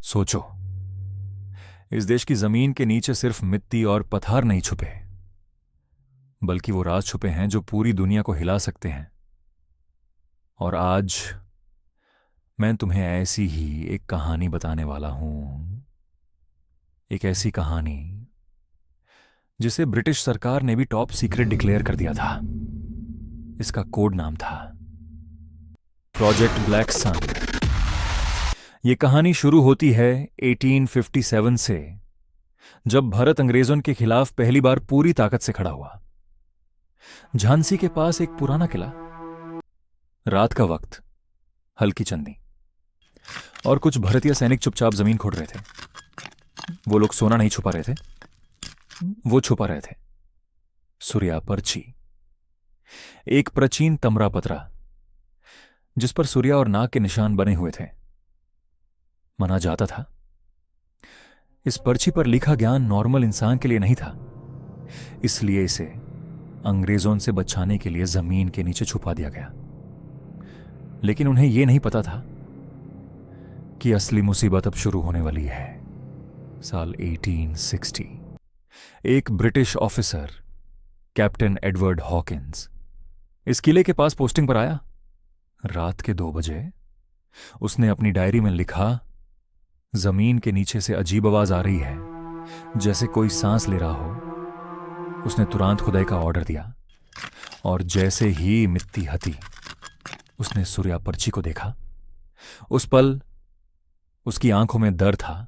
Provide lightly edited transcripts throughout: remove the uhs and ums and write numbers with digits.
सोचो, इस देश की जमीन के नीचे सिर्फ मिट्टी और पत्थर नहीं छुपे, बल्कि वो राज छुपे हैं जो पूरी दुनिया को हिला सकते हैं। और आज मैं तुम्हें ऐसी ही एक कहानी बताने वाला हूं। एक ऐसी कहानी जिसे ब्रिटिश सरकार ने भी टॉप सीक्रेट डिक्लेयर कर दिया था। इसका कोड नाम था प्रोजेक्ट ब्लैक सन। यह कहानी शुरू होती है 1857 से, जब भारत अंग्रेजों के खिलाफ पहली बार पूरी ताकत से खड़ा हुआ। झांसी के पास एक पुराना किला, रात का वक्त, हल्की चंदी, और कुछ भारतीय सैनिक चुपचाप जमीन खोद रहे थे। वो लोग सोना नहीं छुपा रहे थे, वो छुपा रहे थे सूर्या पर्ची, एक प्राचीन तमरा पत्रा जिस पर सूर्या और नाग के निशान बने हुए थे। माना जाता था इस पर्ची पर लिखा ज्ञान नॉर्मल इंसान के लिए नहीं था, इसलिए इसे अंग्रेजों से बचाने के लिए जमीन के नीचे छुपा दिया गया। लेकिन उन्हें यह नहीं पता था कि असली मुसीबत अब शुरू होने वाली है। साल 1860 एक British officer captain Edward Hawkins इस किले के पास पोस्टिंग पर आया। रात के 2 बजे उसने अपनी डायरी में लिखा, जमीन के नीचे से अजीब आवाज आ रही है, जैसे कोई सांस ले रहा हो। उसने तुरंत खुदाई का ऑर्डर दिया, और जैसे ही मिट्टी हटी, उसने सूर्या पर्ची को देखा। उस पल उसकी आंखों में डर था,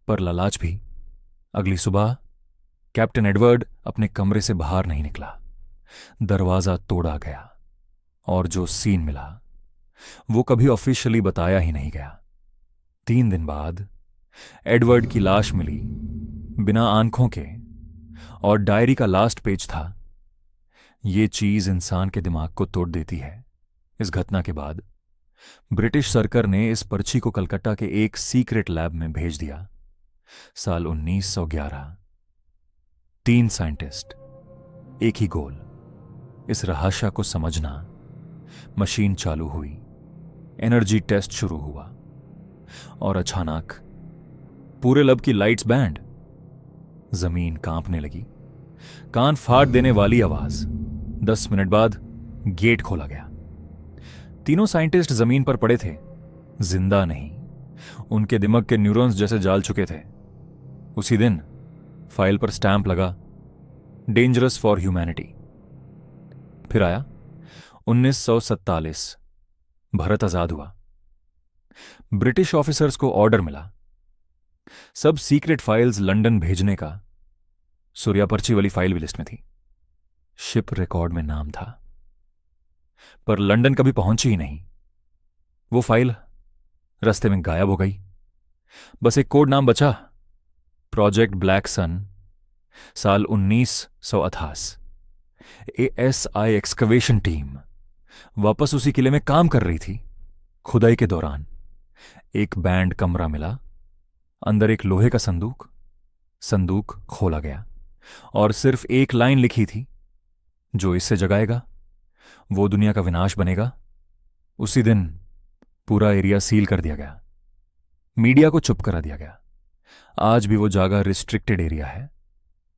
पर लालाच भी। अगली सुबह कैप्टन एडवर्ड अपने कमरे से बाहर नहीं निकला। दरवाजा तोड़ा गया, और जो सीन मिला वो कभी ऑफिशियली बताया ही नहीं गया। 3 दिन बाद एडवर्ड की लाश मिली, बिना आंखों के, और डायरी का लास्ट पेज था। यह चीज इंसान के दिमाग को तोड़ देती है। इस घटना के बाद ब्रिटिश सरकार ने इस पर्ची को कलकत्ता के एक सीक्रेट लैब में भेज दिया। साल 1911। 3 साइंटिस्ट, एक ही गोल, इस रहस्य को समझना। मशीन चालू हुई, एनर्जी टेस्ट शुरू हुआ, और अचानक पूरे लैब की लाइट्स बैंड। जमीन कांपने लगी। कान फाड़ देने वाली आवाज। 10 मिनट बाद गेट खोला गया। तीनों साइंटिस्ट जमीन पर पड़े थे, जिंदा नहीं। उनके दिमाग के न्यूरॉन्स जैसे जाल चुके थे। उसी दिन फाइल पर स्टैंप लगा, डेंजरस फॉर ह्यूमैनिटी। फिर आया 1947। भारत आजाद हुआ। ब्रिटिश ऑफिसर्स को ऑर्डर मिला, सब सीक्रेट फाइल्स लंदन भेजने का। सूर्या पर्ची वाली फाइल भी लिस्ट में थी। शिप रिकॉर्ड में नाम था, पर लंदन कभी पहुंची ही नहीं। वो फाइल रास्ते में गायब हो गई। बस एक कोड नाम बचा, प्रोजेक्ट ब्लैक सन। साल 1988। एएसआई एक्सकवेशन टीम वापस उसी किले में काम कर रही थी। खुदाई के दौरान एक बैंड कमरा मिला, अंदर एक लोहे का संदूक। संदूक खोला गया, और सिर्फ एक लाइन लिखी थी, जो इससे जगाएगा वो दुनिया का विनाश बनेगा। उसी दिन पूरा एरिया सील कर दिया गया, मीडिया को चुप करा दिया गया। आज भी वो जगह रिस्ट्रिक्टेड एरिया है।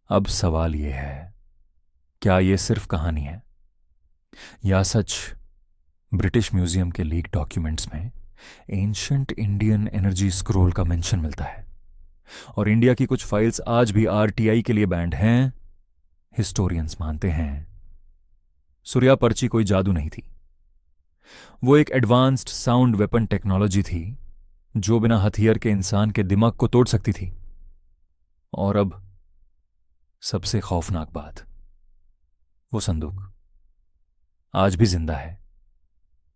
अब सवाल यह है, क्या यह सिर्फ कहानी है, या सच? ब्रिटिश म्यूजियम के लीक डॉक्यूमेंट्स में एंशिएंट इंडियन एनर्जी स्क्रोल का मेंशन मिलता है, और इंडिया की कुछ फाइल्स आज भी आरटीआई के लिए बैंड हैं। हिस्टोरियंस मानते हैं सूर्या पर्ची कोई जादू नहीं थी। वो एक एडवांस्ड साउंड वेपन टेक्नोलॉजी थी, जो बिना हथियार के इंसान के दिमाग को तोड़ सकती थी। और अब सबसे खौफनाक बात, वो संदूक आज भी जिंदा है,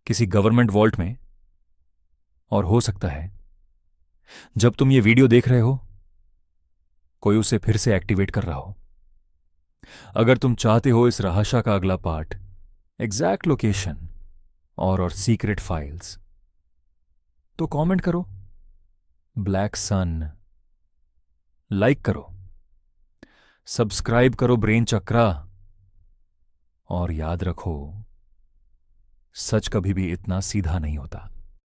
किसी गवर्नमेंट वॉल्ट में। और हो सकता है जब तुम ये वीडियो देख रहे हो, कोई उसे फिर से एक्टिवेट कर रहा हो। अगर तुम चाहते हो इस रहस्य का अगला पार्ट, एग्जैक्ट लोकेशन और सीक्रेट फाइल्स, तो कमेंट करो ब्लैक सन, लाइक करो, सब्सक्राइब करो ब्रेन चक्रा, और याद रखो, सच कभी भी इतना सीधा नहीं होता।